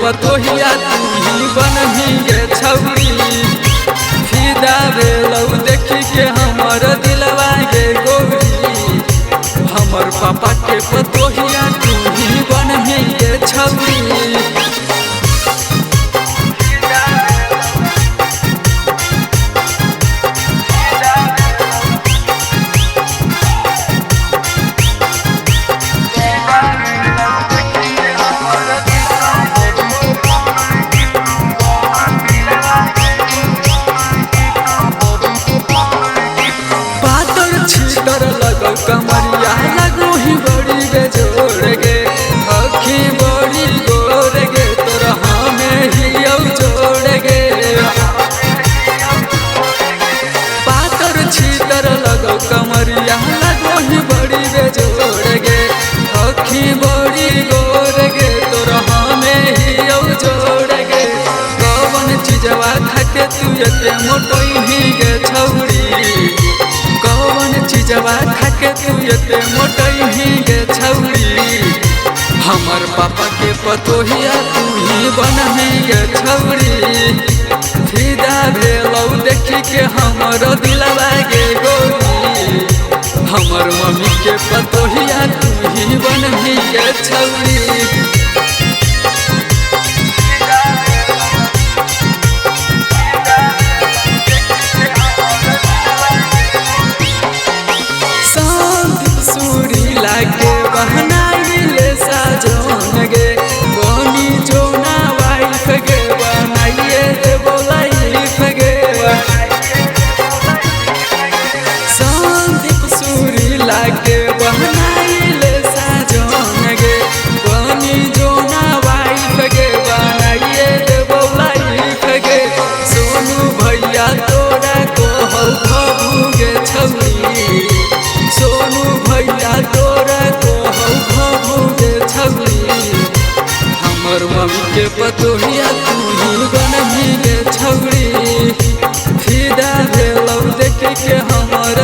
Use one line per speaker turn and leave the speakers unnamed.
पतोहिया तू ही बनही गे छौरी। फिदा भेलौ देखी के हमर दिलवा गे गोरी। हमर पापा के पतोहिया तू ही बनही गे छौरी। कमरिया लगो ही बड़ी बेजोड़ गे। अखी बड़ी गोर गे तोरा हमें ही जोड़ गे। पातर छीतर लगो कमरिया लगो ही बड़ी बेजोड़ गे। अखी बड़ी गोर गे तोरा हमें ही जोड़ गे। कौन चीजवा खाके तू एते मोटई ही गे छौरी। कौन चीजवा खाके तू एते मोटई ही गे छौरी। हमर पापा के पतोहिया तू ही बनही गे छौरी। फिदा भेलौ देखी के हमर दिलवा गे गोरी। हमर मम्मी के पतोहिया तू ही बनही गे छौरी। लागे बहनाइले साजन गे। बनी जोना वाइफ गे बनाइए दे बोलाइफ गे। संदीप सूरी लागे बहनाइले साजन गे। बनी जोना वाइफ गे बनाइए दे बोलाइफ गे। सोनू भैया तोरा को भभू गे छौरी। सोनू भैया तोरा को भभू गे छौरी। हमर मम्मी के पतोहिया तू ही बनही गे छौरी। फिदा भेलौ देख के हमर